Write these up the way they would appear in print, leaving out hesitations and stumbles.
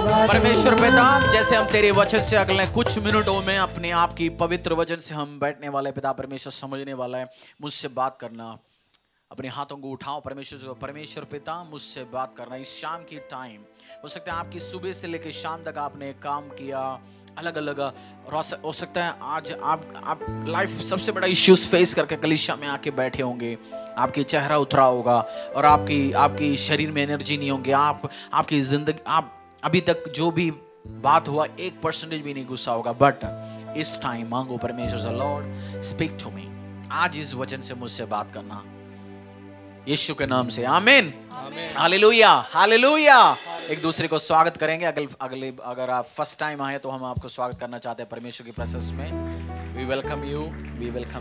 परमेश्वर पिता, जैसे हम तेरे वचन से अगले कुछ मिनटों में अपने आप की पवित्र वचन से हम बैठने वाले पिता परमेश्वर समझने वाला है, मुझसे बात करना। अपने हाथों को उठाओ परमेश्वर पिता, मुझसे बात करना। इस शाम की टाइम हो सकता है आपकी सुबह से लेकर शाम तक आपने काम किया, अलग अलग हो सकता है आज आप लाइफ सबसे बड़ा इश्यूज फेस करके कलीसिया में आके बैठे होंगे, आपकी चेहरा उतरा होगा और आपकी शरीर में एनर्जी नहीं होगी, आपकी जिंदगी, आप अभी तक जो भी बात हुआ 1% भी नहीं गुस्सा होगा। बट इस टाइम मांगो परमेश्वर से, लॉर्ड स्पीक टू मी, आज इस वचन से मुझसे बात करना, यीशु के नाम से, आमीन, हालेलुया, हालेलुया। एक दूसरे को स्वागत करेंगे। अगर आप फर्स्ट टाइम आए तो हम आपको स्वागत करना चाहते हैं परमेश्वर की प्रेजेंस में। We welcome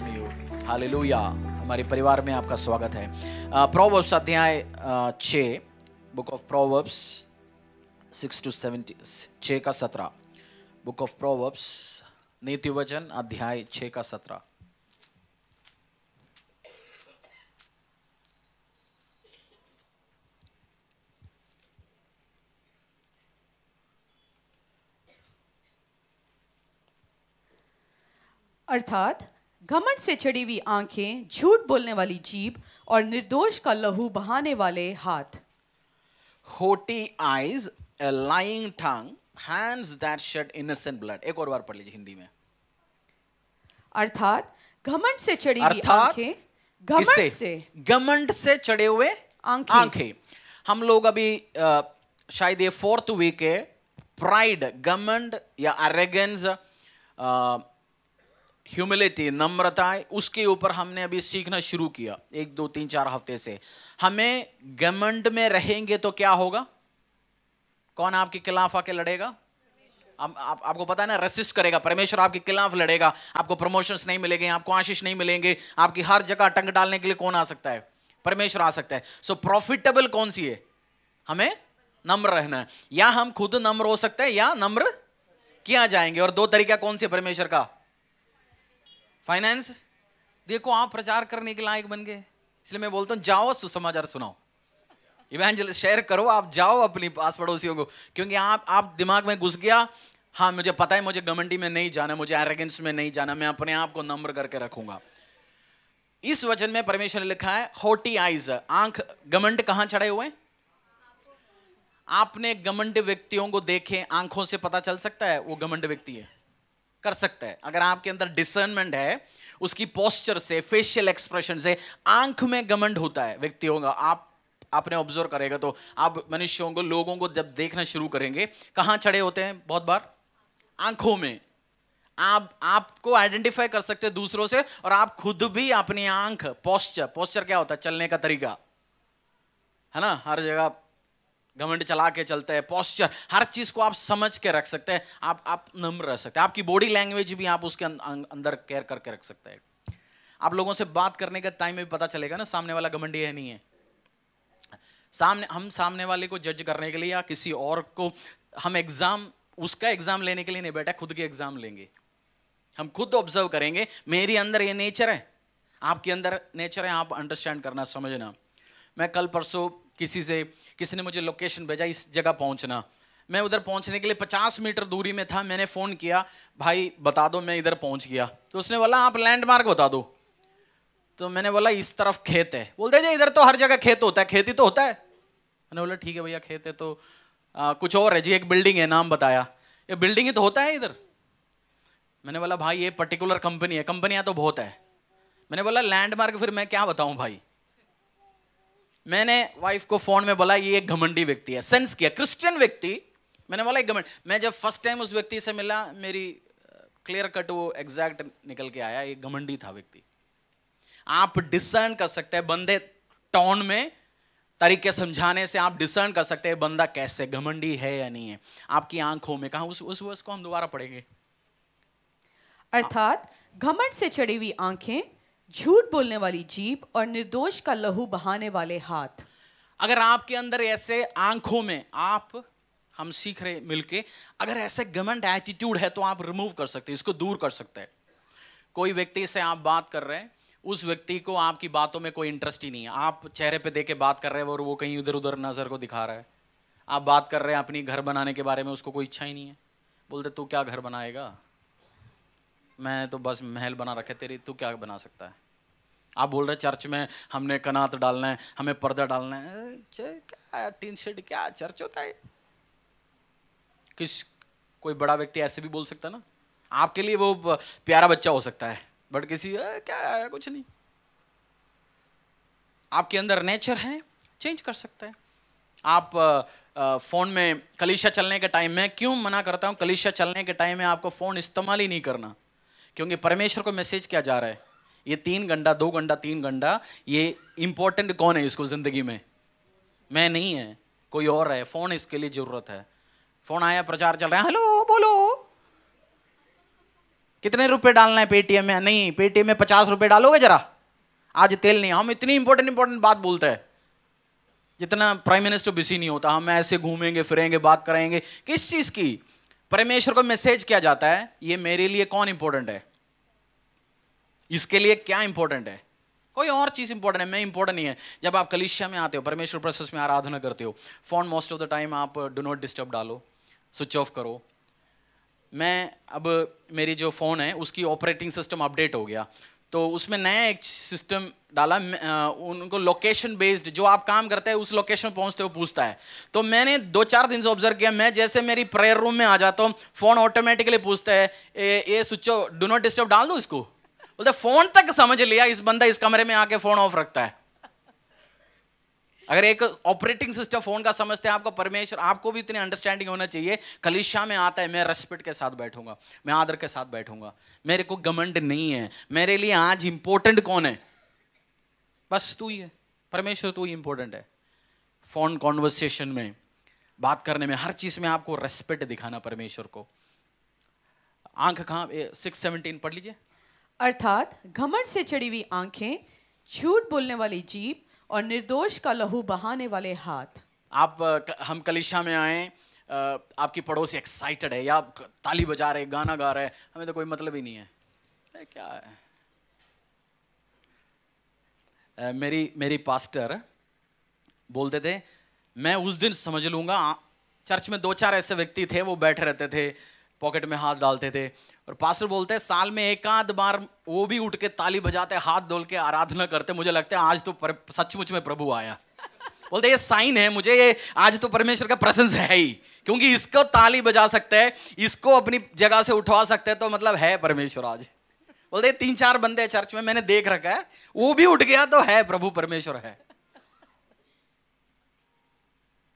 you, hallelujah. हमारे परिवार में आपका स्वागत है। प्रोवर्ब्स अध्याय 6, बुक ऑफ प्रोवर्ब्स 6 to 6 का 17, बुक ऑफ प्रोवर्ब्स नीति वचन अध्याय 6 का 17। अर्थात घमंड से चढ़ी हुई आंखें, झूठ बोलने वाली जीभ और निर्दोष का लहू बहाने वाले हाथ। Haughty eyes, a lying tongue, hands that shed innocent blood। एक और बार पढ़ लीजिए हिंदी में। अर्थात घमंड से चढ़ी हुई आंखें, घमंड से चढ़े हुए आंखें। हम लोग अभी शायद ये 4th वीक है, प्राइड, घमंड या एरोगेंस, ह्यूमिलिटी, नम्रता, उसके ऊपर हमने अभी सीखना शुरू किया 1 2 3 4 हफ्ते से। हमें घमंड में रहेंगे तो क्या होगा? कौन आपके खिलाफ आके लड़ेगा? आपको पता है ना, रेसिस्ट करेगा। परमेश्वर आपके खिलाफ लड़ेगा, आपको प्रमोशंस नहीं मिलेंगे, आपको आशीष नहीं मिलेंगे, आपकी हर जगह टंग डालने के लिए कौन आ सकता है? परमेश्वर आ सकता है। सो प्रॉफिटेबल कौन सी है? हमें नम्र रहना है। या हम खुद नम्र हो सकते हैं या नम्र किया जाएंगे। और 2 तरीका कौन सी है परमेश्वर का? फाइनेंस। देखो आप प्रचार करने के लायक बन गए, इसलिए मैं बोलता हूं जाओ सुसमाचार सुनाओ, इवेंजलिस्ट शेयर करो, आप जाओ अपनी पास पड़ोसियों को, क्योंकि आप दिमाग में घुस गया, हाँ मुझे पता है मुझे घमंडी में नहीं जाना, मुझे एरोगेंस में नहीं जाना, मैं अपने आप को नम्र करके रखूंगा। इस वचन में परमेश्वर ने लिखा है हॉटी आइज, आंख, घमंड कहां चढ़े हुए? आपने घमंड व्यक्तियों को देखे, आंखों से पता चल सकता है वो घमंड व्यक्ति है, कर सकता है। अगर आपके अंदर डिसर्नमेंट है, उसकी पोस्चर से, फेशियल एक्सप्रेशन से आंख में घमंड होता है व्यक्तियों का। आपने ऑब्जर्व करेगा तो आप मनुष्यों को, लोगों को जब देखना शुरू करेंगे, कहां चढ़े होते हैं? बहुत बार आंखों में। आपको आइडेंटिफाई कर सकते हैं दूसरों से, और आप खुद भी अपनी आंख, पोस्चर क्या होता है? चलने का तरीका है ना, हर जगह घमंड चला के चलते हैं, पोस्चर, हर चीज को आप समझ के रख सकते हैं। आप नम्र रह सकते हैं, आपकी बॉडी लैंग्वेज भी आप उसके अंदर केयर करके रख सकते हैं। आप लोगों से बात करने के टाइम में भी पता चलेगा ना सामने वाला घमंडी है नहीं है। हम सामने वाले को जज करने के लिए या किसी और को, हम उसका एग्जाम लेने के लिए नहीं बैठा, खुद के एग्जाम लेंगे। हम खुद ऑब्जर्व करेंगे, मेरे अंदर ये नेचर है, आपके अंदर नेचर है, आप अंडरस्टैंड करना, समझना। मैं कल परसों किसी ने मुझे लोकेशन भेजा, इस जगह पहुंचना। मैं उधर पहुंचने के लिए 50 मीटर दूरी में था। मैंने फोन किया, भाई बता दो मैं इधर पहुंच गया। तो उसने बोला आप लैंडमार्क बता दो। तो मैंने बोला इस तरफ खेत है। बोलते जी इधर तो हर जगह खेत होता है, खेती तो होता है। मैंने बोला ठीक है भैया, खेत है तो कुछ और है जी, एक बिल्डिंग है, नाम बताया। ये बिल्डिंग ही तो होता है इधर। मैंने बोला भाई ये पर्टिकुलर कंपनी है, कंपनियां तो बहुत है। मैंने बोला लैंडमार्क फिर मैं क्या बताऊं भाई। मैंने वाइफ को फोन में बोला ये एक घमंडी व्यक्ति है, सेंस किया, क्रिश्चियन व्यक्ति। मैंने बोला एक घमंड। मैं जब फर्स्ट टाइम उस व्यक्ति से मिला, मेरी क्लियर कट वो एग्जैक्ट निकल के आया, एक घमंडी था व्यक्ति। आप डिसर्न कर सकते हैं बंदे, टोन में, तरीके समझाने से आप डिसर्न कर सकते हैं बंदा कैसे घमंडी है या नहीं है। आपकी आंखों में कहा, उस वर्ष को हम दोबारा पढ़ेंगे। अर्थात घमंड से चढ़ी हुई आंखें, झूठ बोलने वाली जीभ और निर्दोष का लहू बहाने वाले हाथ। अगर आपके अंदर ऐसे आंखों में, हम सीख रहे मिलके, अगर ऐसे घमंड एटीट्यूड है तो आप रिमूव कर सकते हैं, इसको दूर कर सकते हैं। कोई व्यक्ति से आप बात कर रहे हैं, उस व्यक्ति को आपकी बातों में कोई इंटरेस्ट ही नहीं है, आप चेहरे पे देख के बात कर रहे हैं और वो कहीं उधर उधर नजर को दिखा रहा है, आप बात कर रहे हैं अपनी घर बनाने के बारे में, उसको कोई इच्छा ही नहीं है। बोलते तू क्या घर बनाएगा, मैं तो बस महल बना रखे तेरी, तू क्या बना सकता है। आप बोल रहे चर्च में हमने कनात डालना है, हमें पर्दा डालना है, क्या टीन शेड, क्या चर्च होता है। कोई बड़ा व्यक्ति ऐसे भी बोल सकता है ना, आपके लिए वो प्यारा बच्चा हो सकता है, बट किसी क्या है, कुछ नहीं। आपके अंदर नेचर है, चेंज कर सकता है। आप फोन में कलीसिया चलने के टाइम में क्यों मना करता हूं, कलीसिया चलने के टाइम में आपको फोन इस्तेमाल ही नहीं करना, क्योंकि परमेश्वर को मैसेज क्या जा रहा है, ये 3 घंटा 2 घंटा 3 घंटा, ये इंपॉर्टेंट कौन है इसको जिंदगी में, मैं नहीं है, कोई और है। फोन इसके लिए जरूरत है। फोन आया, प्रचार चल रहा है, हेलो बोलो कितने रुपए डालना है पेटीएम में, नहीं पेटीएम में 50 रुपए डालोगे जरा, आज तेल नहीं। हम इतनी इंपॉर्टेंट बात बोलते हैं, जितना प्राइम मिनिस्टर बिजी नहीं होता, हम ऐसे घूमेंगे फिरेंगे बात करेंगे किस चीज की। परमेश्वर को मैसेज किया जाता है, ये मेरे लिए कौन इंपॉर्टेंट है, इसके लिए क्या इंपॉर्टेंट है, कोई और चीज इंपॉर्टेंट है, मैं इंपॉर्टेंट नहीं है। जब आप कलीसिया में आते हो, परमेश्वर प्रेजेंस में आराधना करते हो, phone most of the time आप डू नॉट डिस्टर्ब डालो, स्विच ऑफ करो। मैं अब मेरी जो फोन है उसकी ऑपरेटिंग सिस्टम अपडेट हो गया, तो उसमें नया एक सिस्टम डाला, उनको लोकेशन बेस्ड, जो आप काम करते हैं उस लोकेशन में पहुंचते हो पूछता है। तो मैंने 2-4 दिन से ऑब्जर्व किया, मैं जैसे मेरी प्रेयर रूम में आ जाता हूँ, फोन ऑटोमेटिकली पूछता है ये स्विच डू नॉट डिस्टर्ब डाल दो इसको। बोलते फोन तक समझ लिया इस बंदा इस कमरे में आके फोन ऑफ रखता है। अगर एक ऑपरेटिंग सिस्टम फोन का समझते हैं आपको परमेश्वर, आपको भी इतनी अंडरस्टैंडिंग होना चाहिए। कलीसिया में आता है, मैं रेस्पेक्ट के साथ बैठूंगा, मैं आदर के साथ बैठूंगा, मेरे को घमंड नहीं है, मेरे लिए आज इंपॉर्टेंट कौन है, बस तू ही है, परमेश्वर तू ही इंपॉर्टेंट है। फोन कॉन्वर्सेशन में, बात करने में, हर चीज में आपको रेस्पेक्ट दिखाना परमेश्वर को। आंख कहां, 6:17 पढ़ लीजिए। अर्थात घमंड से चढ़ी हुई आंखें, झूठ बोलने वाली जीभ और निर्दोष का लहू बहाने वाले हाथ। हम कलीसिया में आए, आपकी पड़ोसी एक्साइटेड है या ताली बजा रहे, गाना गा रहे, हमें तो कोई मतलब ही नहीं है, क्या है। मेरी पास्टर बोलते थे, मैं उस दिन समझ लूंगा। चर्च में 2-4 ऐसे व्यक्ति थे, वो बैठे रहते थे, पॉकेट में हाथ डालते थे, और पास्टर बोलते हैं साल में 1-आध बार वो भी उठ के ताली बजाते, हाथ डोल के आराधना करते, मुझे लगता है आज तो सचमुच में प्रभु आया। बोलते ये साइन है मुझे, ये आज तो परमेश्वर का प्रेजेंस है ही, क्योंकि इसको ताली बजा सकते हैं, इसको अपनी जगह से उठवा सकते हैं, तो मतलब है परमेश्वर आज। बोलते 3-4 बंदे चर्च में मैंने देख रखा है, वो भी उठ गया तो है प्रभु परमेश्वर है।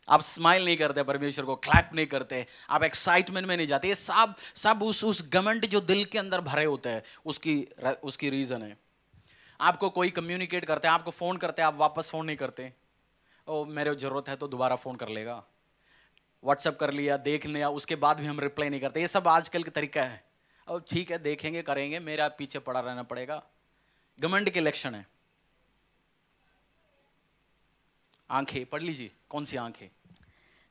आप स्माइल नहीं करते परमेश्वर को, क्लैप नहीं करते, आप एक्साइटमेंट में नहीं जाते, ये सब उस घमंड जो दिल के अंदर भरे होते हैं उसकी रीजन है। आपको कोई कम्युनिकेट करते हैं, आपको फोन करते हैं, आप वापस फोन नहीं करते, ओ मेरे जरूरत है तो दोबारा फोन कर लेगा, व्हाट्सएप कर लिया, देख लिया, उसके बाद भी हम रिप्लाई नहीं करते। ये सब आजकल का तरीका है, और ठीक है देखेंगे करेंगे, मेरा पीछे पड़ा रहना पड़ेगा। घमंड के लक्षण है। आंखें पढ़ लीजिए, कौन सी आंखें।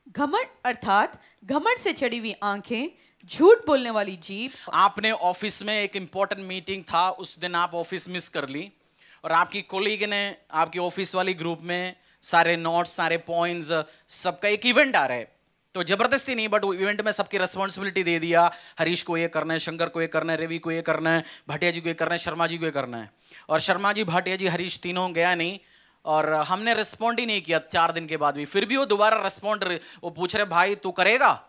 घमंड अर्थात घमंड से चढ़ी हुई आंखें, झूठ बोलने वाली जीभ। आपने ऑफिस में एक इंपॉर्टेंट मीटिंग था, उस दिन आप ऑफिस मिस कर ली, और आपकी कोलीग ने आपकी ऑफिस वाली ग्रुप में सारे नोट्स, सारे पॉइंट्स, सबका एक इवेंट आ रहा है, तो जबरदस्ती नहीं बट इवेंट में सबकी रिस्पॉन्सिबिलिटी दे दिया, हरीश को ये करना है, शंकर को ये करना है, रवि को ये करना है, भाटिया जी को ये करना है, शर्मा जी को ये करना है। और शर्मा जी, भाटिया जी, हरीश तीनों गया नहीं, और हमने रिस्पॉन्ड ही नहीं किया 4 दिन के बाद भी। फिर भी वो दोबारा रिस्पॉन्ड, वो पूछ रहे भाई तू करेगा,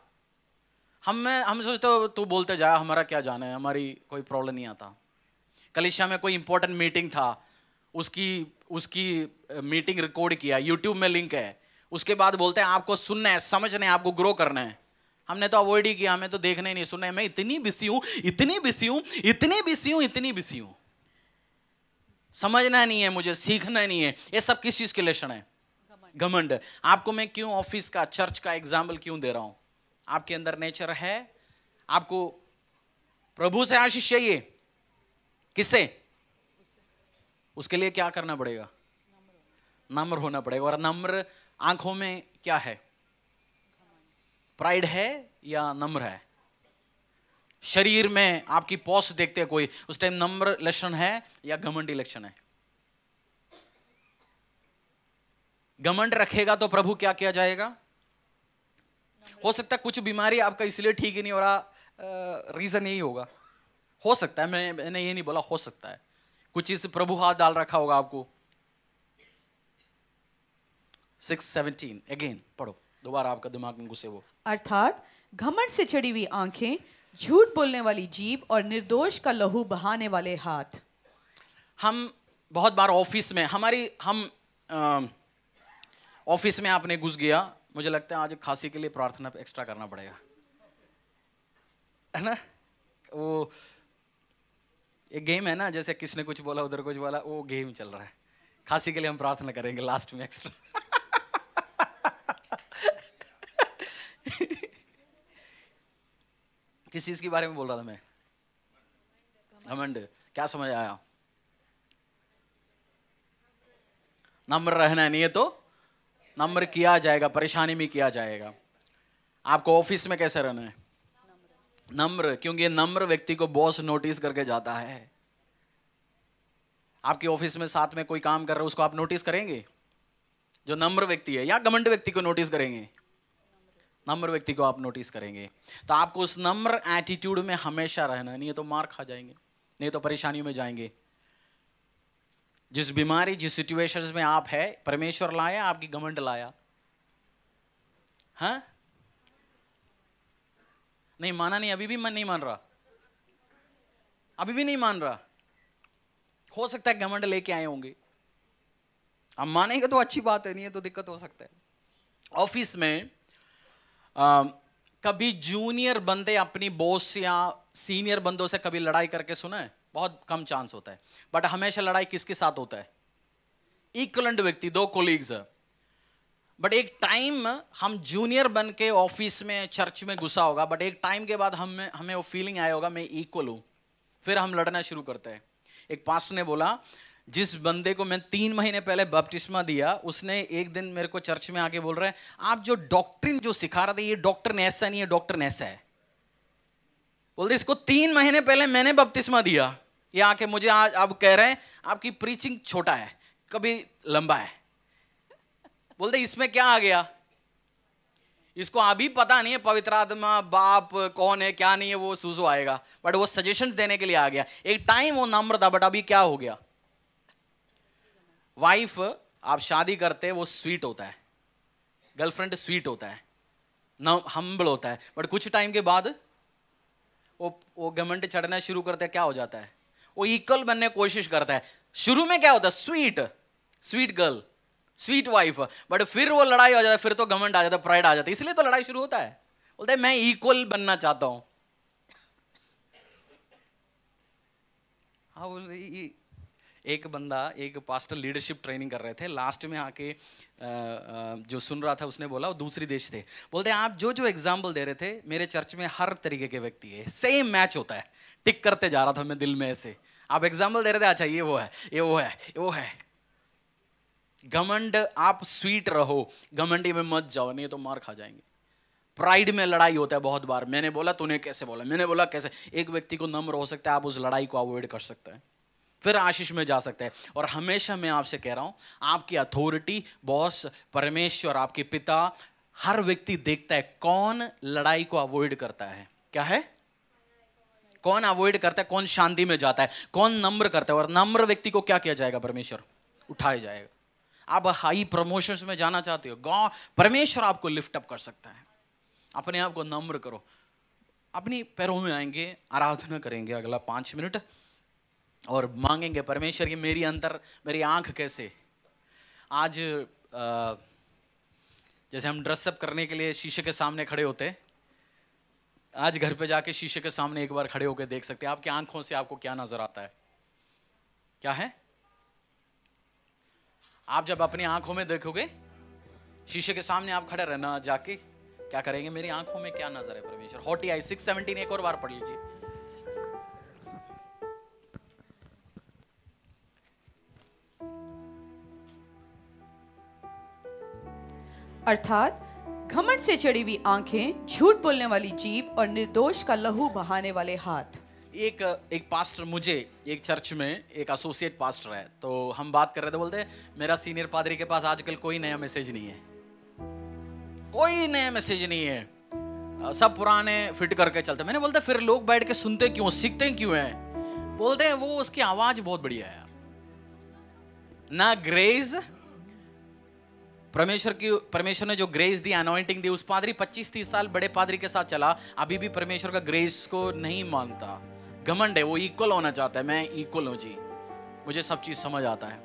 हम सोचते हो तू बोलते जा, हमारा क्या जाना है, हमारी कोई प्रॉब्लम नहीं आता। कलीसिया में कोई इंपॉर्टेंट मीटिंग था, उसकी मीटिंग रिकॉर्ड किया, यूट्यूब में लिंक है, उसके बाद बोलते हैं आपको सुनना है, समझना है, आपको ग्रो करना है। हमने तो अवॉइड ही किया, हमें तो देखना ही नहीं, सुनना है। मैं इतनी बिजी हूं, इतनी बिजी हूं, इतनी बिजी हूं, इतनी बिजी हूं, समझना नहीं है मुझे, सीखना नहीं है। ये सब किस चीज के लक्षण है, घमंड। आपको मैं क्यों ऑफिस का, चर्च का एग्जाम्पल क्यों दे रहा हूं, आपके अंदर नेचर है, आपको प्रभु से आशीष चाहिए, किससे, उसके लिए क्या करना पड़ेगा, नम्र होना पड़ेगा। और नम्र आंखों में क्या है, प्राइड है या नम्र है। शरीर में आपकी पॉस देखते हैं कोई, उस टाइम नम्र लक्षण है या घमंडी लक्षण है। घमंड रखेगा तो प्रभु क्या किया जाएगा, हो सकता है कुछ बीमारी आपका इसलिए ठीक ही नहीं हो रहा, रीजन यही होगा। हो सकता है, मैंने ये नहीं बोला, हो सकता है कुछ चीज प्रभु हाथ डाल रखा होगा आपको। 6:17 अगेन पढ़ो, दोबारा आपका दिमाग में घुसे वो। अर्थात घमंड से चढ़ी हुई आंखें, झूठ बोलने वाली जीभ और निर्दोष का लहू बहाने वाले हाथ। हम बहुत बार ऑफिस में हम ऑफिस में आपने घुस गया, मुझे लगता है आज खांसी के लिए प्रार्थना एक्स्ट्रा करना पड़ेगा, है ना। वो एक गेम है ना, जैसे किसने कुछ बोला उधर कुछ बोला, वो गेम चल रहा है। खांसी के लिए हम प्रार्थना करेंगे लास्ट में एक्स्ट्रा। किस चीज के बारे में बोल रहा था मैं? घमंड। क्या समझ आया? नम्र रहना नहीं है तो नम्र किया जाएगा, परेशानी में किया जाएगा। आपको ऑफिस में कैसे रहना है? नम्र, क्योंकि नम्र व्यक्ति को बॉस नोटिस करके जाता है। आपके ऑफिस में साथ में कोई काम कर रहा है, उसको आप नोटिस करेंगे? जो नम्र व्यक्ति है, या घमंड व्यक्ति को नोटिस करेंगे? नम्र व्यक्ति को आप नोटिस करेंगे। तो आपको उस नम्र एटीट्यूड में हमेशा रहना, नहीं तो मार खा जाएंगे, नहीं तो परेशानियों में जाएंगे। जिस बीमारी, जिस सिचुएशंस में आप है, परमेश्वर लाया, आपकी घमंड लाया? हाँ, नहीं माना नहीं, अभी भी मन नहीं मान रहा, अभी भी नहीं मान रहा। हो सकता है घमंड लेके आए होंगे, आप मानेंगे तो अच्छी बात है, नहीं है तो दिक्कत हो सकता है। ऑफिस में कभी जूनियर बंदे अपनी बॉस या सीनियर बंदों से कभी लड़ाई करके सुना है? बहुत कम चांस होता है, बट हमेशा लड़ाई किसके साथ होता है? इक्वलेंट व्यक्ति, दो कोलीग्स। बट एक टाइम हम जूनियर बन के ऑफिस में, चर्च में घुसा होगा, बट एक टाइम के बाद हमें वो फीलिंग आया होगा मैं इक्वल हूं, फिर हम लड़ना शुरू करते हैं। एक पास्टर ने बोला, जिस बंदे को मैं 3 महीने पहले बपतिस्मा दिया, उसने एक दिन मेरे को चर्च में आके बोल रहा है, आप जो डॉक्ट्रिन जो सिखा रहे थे, ये डॉक्ट्रिन ऐसा नहीं है, डॉक्ट्रिन ऐसा है। बोलते इसको 3 महीने पहले मैंने बपतिस्मा दिया, ये आके मुझे आज अब कह रहे हैं आपकी प्रीचिंग छोटा है, कभी लंबा है। बोलते इसमें क्या आ गया? इसको अभी पता नहीं है पवित्र आत्मा बाप कौन है क्या नहीं है, वो सूझो आएगा, बट वो सजेशन देने के लिए आ गया। एक टाइम वो नम्र था, बट अभी क्या हो गया? वाइफ, आप शादी करते हैं, वो स्वीट होता है, गर्लफ्रेंड स्वीट होता है, न हम्बल होता है, बट कुछ टाइम के बाद वो घमंड चढ़ना शुरू करते हैं। क्या हो जाता है? वो इक्वल बनने की कोशिश करता है। शुरू में क्या होता है? Sweet girl, sweet wife, but फिर वो लड़ाई हो जाता है, फिर तो घमंड आ जाता है, प्राइड आ जाता है, इसलिए तो लड़ाई शुरू होता है। बोलते हैं मैं इक्वल बनना चाहता हूं। हाँ, बोल एक बंदा, एक पास्टर लीडरशिप ट्रेनिंग कर रहे थे, लास्ट में आके जो सुन रहा था उसने बोला, वो दूसरी देश थे, बोलते हैं आप जो एग्जाम्पल दे रहे थे, मेरे चर्च में हर तरीके के व्यक्ति है, सेम मैच होता है। टिक करते जा रहा था मैं दिल में ऐसे, आप एग्जाम्पल दे रहे थे, अच्छा ये वो है, ये वो है, ये वो है। घमंड, आप स्वीट रहो, घमंडी में मत जाओ, नहीं तो मार खा जाएंगे। प्राइड में लड़ाई होता है बहुत बार, मैंने बोला तूने कैसे बोला, मैंने बोला कैसे। एक व्यक्ति को नम्र हो सकता है, आप उस लड़ाई को अवॉइड कर सकते हैं, फिर आशीष में जा सकते हैं। और हमेशा मैं आपसे कह रहा हूं, आपकी अथॉरिटी, बॉस, परमेश्वर, आपके पिता, हर व्यक्ति देखता है कौन लड़ाई को अवॉइड करता है। क्या है? कौन अवॉइड करता है, कौन शांति में जाता है, कौन नम्र करता है। और नम्र व्यक्ति को क्या किया जाएगा? परमेश्वर उठाया जाएगा। आप हाई प्रमोशंस में जाना चाहते हो, गॉड, परमेश्वर आपको लिफ्ट अप कर सकता है। अपने आप को नम्र करो, अपनी पैरों में आएंगे, आराधना करेंगे अगला 5 मिनट और मांगेंगे परमेश्वर की मेरी आंख कैसे। आज जैसे हम ड्रेसअप करने के लिए शीशे के सामने खड़े होते हैं, आज घर पे जाके शीशे के सामने एक बार खड़े होकर देख सकते हैं आपकी आंखों से आपको क्या नजर आता है। क्या है? आप जब अपनी आंखों में देखोगे, शीशे के सामने आप खड़े रहना, जाके क्या करेंगे, मेरी आंखों में क्या नजर है परमेश्वर। हॉटी आई 6:17 एक और बार पढ़ लीजिए। अर्थात घमंड से चढ़ी हुई आंखें, झूठ बोलने वाली जीभ और निर्दोष का लहू बहाने वाले हाथ। एक पास्टर, मुझे एक चर्च में एक एसोसिएट पास्टर है, तो हम बात कर रहे थे, बोलते मेरा सीनियर पादरी के पास आजकल कोई नया मैसेज नहीं है, कोई नया मैसेज नहीं है। सब पुराने फिट करके चलते। मैंने बोलता फिर लोग बैठ के सुनते क्यों, सीखते क्यों हैं? बोलते हैं वो उसकी आवाज बहुत बढ़िया है यार। ना ग्रेस, परमेश्वर ने जो ग्रेस दी, अनॉइंटिंग दी, उस पादरी 25-30 साल बड़े पादरी के साथ चला, अभी भी परमेश्वर का ग्रेस को नहीं मानता। घमंड है, वो इक्वल होना चाहता है। मैं इक्वल हूं जी, मुझे सब चीज समझ आता है।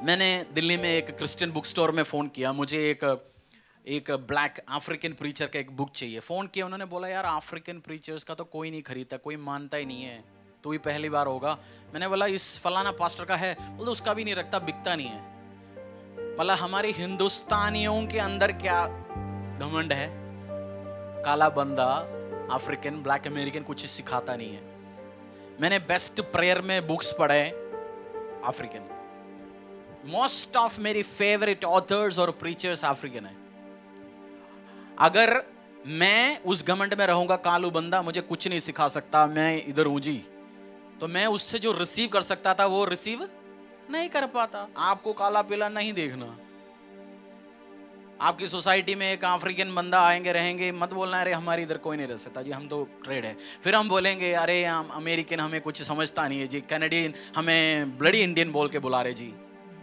मैंने दिल्ली में एक क्रिश्चियन बुक स्टोर में फोन किया, मुझे एक ब्लैक अफ्रीकन प्रीचर का एक बुक चाहिए। फोन किया, उन्होंने बोला यार अफ्रीकन प्रीचर्स का तो कोई नहीं खरीदता, कोई मानता ही नहीं है, तो ही पहली बार होगा। मैंने बोला इस फलाना पास्टर का है, बोला उसका भी नहीं रखता, बिकता नहीं है। मतलब हमारे हिंदुस्तानियों के अंदर क्या घमंड है? काला बंदा, अफ्रीकन, ब्लैक अमेरिकन कुछ सिखाता नहीं है। मैंने बेस्ट प्रेयर में बुक्स पढ़े अफ्रीकन। मोस्ट ऑफ मेरी फेवरेट ऑथर्स और प्रीचर्स अफ्रीकन है। अगर मैं उस घमंड में रहूंगा, कालू बंदा मुझे कुछ नहीं सिखा सकता, मैं इधर हूं जी, तो मैं उससे जो रिसीव कर सकता था वो रिसीव नहीं कर पाता। आपको काला पीला नहीं देखना। आपकी सोसाइटी में एक अफ्रीकन बंदा आएंगे, रहेंगे, मत बोलना अरे हमारे इधर कोई नहीं रह सकता जी, हम तो ट्रेड है। फिर हम बोलेंगे अरे हम अमेरिकन, हमें कुछ समझता नहीं है जी, कैनेडियन हमें ब्लडी इंडियन बोल के बुला रहे जी।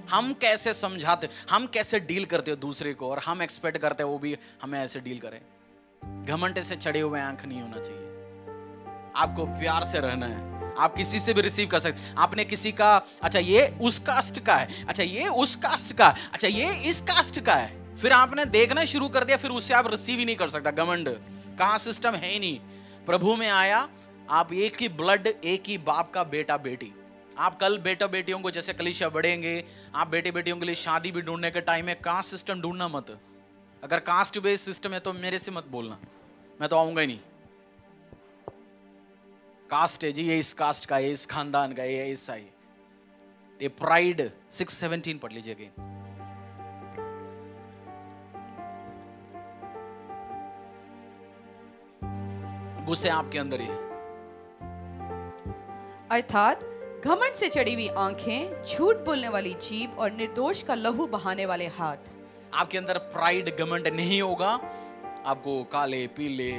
हम कैसे समझाते, हम कैसे डील करते हो दूसरे को, और हम एक्सपेक्ट करते हैं वो भी हमें ऐसे डील करें। घमंड से चढ़े हुए आंख नहीं होना चाहिए। आपको प्यार से रहना है। आप किसी से भी रिसीव कर सकते। आपने किसी का, अच्छा ये उस कास्ट का है, अच्छा ये उस कास्ट का, अच्छा ये इस कास्ट का है, फिर आपने देखना शुरू कर दिया, फिर उससे आप रिसीव ही नहीं कर सकता। घमंड का सिस्टम है ही नहीं। प्रभु में आया, आप एक ही ब्लड, एक ही बाप का बेटा बेटी। आप कल बेटा बेटियों को जैसे कलीसिया बढ़ेंगे, आप बेटे बेटियों के लिए शादी भी ढूंढने के टाइम में कास्ट सिस्टम ढूंढना मत। अगर कास्ट बेस्ड सिस्टम है तो मेरे से मत बोलना, मैं तो आऊंगा ही नहीं। कास्ट है जी, ये इस कास्ट का, ये इस खानदान का, ये ऐसा ही। ये प्राइड 6:17 पढ़ लीजिए। गुस्से आपके अंदर ही है। अर्थात घमंड से चढ़ी हुई आंखें, झूठ बोलने वाली जीभ और निर्दोष का लहू बहाने वाले हाथ। आपके अंदर प्राइड, घमंड नहीं होगा, आपको काले पीले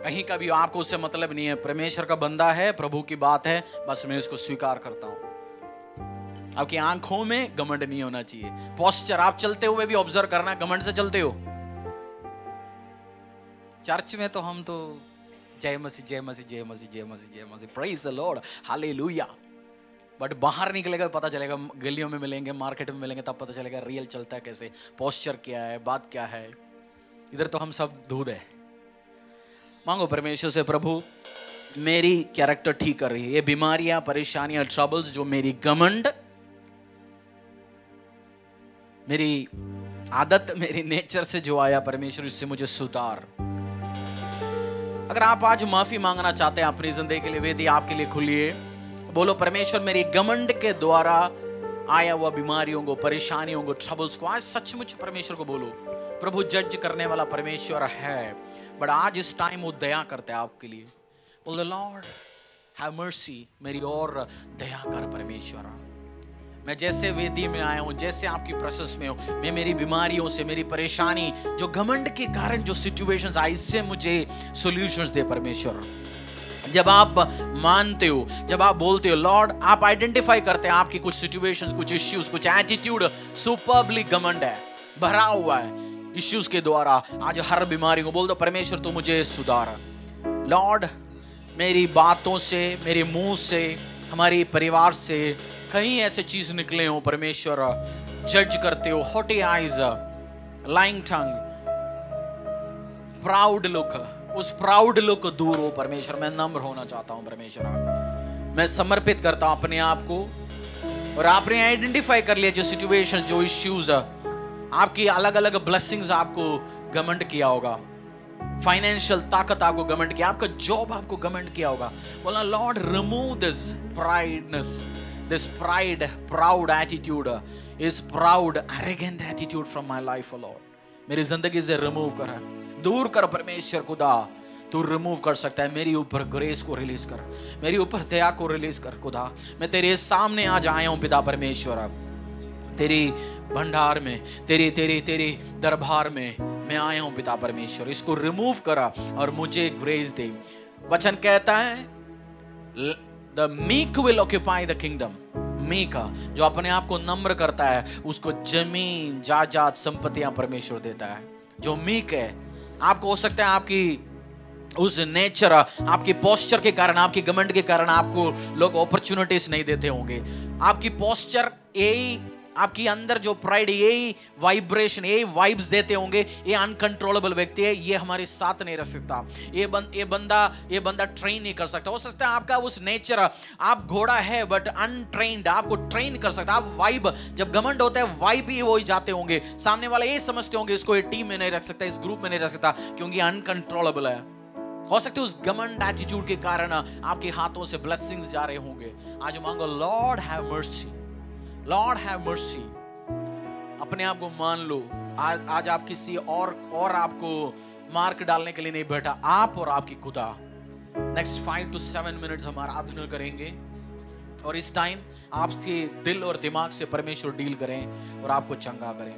कहीं का भी आपको उससे मतलब नहीं है। परमेश्वर का बंदा है, प्रभु की बात है, बस मैं इसको स्वीकार करता हूं। आपकी आंखों में घमंड नहीं होना चाहिए। पोस्चर, आप चलते हुए भी ऑब्जर्व करना, घमंड से चलते हो। चर्च में तो हम तो जय मसीह जय मसीह जय मसीह जय मसीह जय Masih, praise the Lord, hallelujah. But बाहर निकलेगा पता चलेगा, गलियों में मिलेंगे, मार्केट में मिलेंगे, तब पता चलेगा रियल चलता है कैसे, पोस्चर क्या है, बात क्या है। इधर तो हम सब दूध है। मांगो परमेश्वर से, प्रभु मेरी कैरेक्टर ठीक कर रही है, ये बीमारियां, परेशानियां, ट्रबल्स जो मेरी घमंड, मेरी आदत, मेरी नेचर से जो आया, परमेश्वर इससे मुझे सुधार। अगर आप आज माफी मांगना चाहते हैं अपनी जिंदगी के लिए, वेदी आपके लिए खुली है। बोलो परमेश्वर मेरी घमंड के द्वारा आया हुआ बीमारियों को, परेशानियों को, ट्रबल्स को आज सचमुच परमेश्वर को बोलो। प्रभु जज करने वाला परमेश्वर है, बट आज इस टाइम वो दया करते हैं आपके लिए। बोलो लॉर्ड हैव मर्सी, मेरी और दया कर परमेश्वर। मैं जैसे वेदी में आया हूं, जैसे आपकी प्रेजेंस में हूं, मैं मेरी बीमारियों से, मेरी परेशानी, जो घमंड के कारण जो सिचुएशंस आई, इससे मुझे सॉल्यूशंस दे परमेश्वर। जब आप मानते हो, जब आप बोलते हो लॉर्ड, आप आइडेंटिफाई करते हैं आपकी कुछ सिचुएशंस, कुछ इश्यूज, कुछ एटीट्यूड सुपरबली घमंड है, भरा हुआ है इश्यूज के द्वारा। आज हर बीमारी को बोल दो परमेश्वर तू मुझे सुधार। लॉर्ड मेरी बातों से, मेरे मुंह से, हमारे परिवार से कहीं ऐसे चीज निकले हो परमेश्वर, जज करते हो, हॉटी आईज, लाइंग टंग, प्राउड लुक, उस प्राउड लुक दूर हो परमेश्वर। मैं नम्र होना चाहता हूं परमेश्वर, मैं समर्पित करता हूं अपने आप को। और आपने आइडेंटिफाई कर लिया जो सिचुएशन, जो इश्यूज, आपकी अलग अलग ब्लेसिंग्स आपको घमंड किया होगा, फाइनेंशियल ताकत आपको घमंड किया, आपका जॉब आपको घमंड किया होगा। बोला Lord remove this prideness, this pride, proud attitude, is proud, arrogant attitude from my life, oh Lord. मेरी जिंदगी से रिमूव कर, दूर कर परमेश्वर खुदा। तू रिमूव कर सकता है। मेरी ऊपर ग्रेस को रिलीज कर, मेरी ऊपर दया को रिलीज कर खुदा। मैं तेरे सामने आज आया हूं पिता परमेश्वर, तेरी भंडार में, तेरी तेरी तेरी दरबार में मैं आया हूं पिता परमेश्वर, इसको रिमूव करा और मुझे ग्रेस दे। वचन कहता है the meek will occupy the kingdom. Meek, जो अपने आप को नम्र करता है उसको जमीन जायदाद संपत्तियां परमेश्वर देता है। जो मीक है, आपको हो सकता है आपकी उस नेचर, आपकी पोस्चर के कारण, आपकी घमंड के कारण आपको लोग अपॉर्चुनिटीज नहीं देते होंगे। आपकी पोस्चर यही, आपकी अंदर जो प्राइड, यही वाइब्रेशन, यही वाइब्स देते होंगे। ये अनकंट्रोलेबल व्यक्ति है, ये हमारे साथ नहीं रह सकता, ये बंदा ट्रेन नहीं कर सकता। हो सकता है आपका उस नेचर, आप घोड़ा है बट अनट्रेन्ड, आपको ट्रेन कर सकता। आप वाइब, जब घमंड होता है वाइब ही वो ही जाते होंगे। सामने वाला ये समझते होंगे इसको ये टीम में नहीं रख सकता, इस ग्रुप में नहीं रख सकता, क्योंकि अनकंट्रोलेबल है। हो सकते है उस घमंड एटीट्यूड के कारण आपके हाथों से ब्लेसिंग्स जा रहे होंगे। आज मांगो, Lord have mercy, Lord have mercy. अपने आप को मान लो। आज आप किसी और आपको मार्क डालने के लिए नहीं बैठा, आप और आपकी खुदा। नेक्स्ट 5 to 7 मिनट्स हम आराधना करेंगे और इस टाइम आपके दिल और दिमाग से परमेश्वर डील करें और आपको चंगा करें।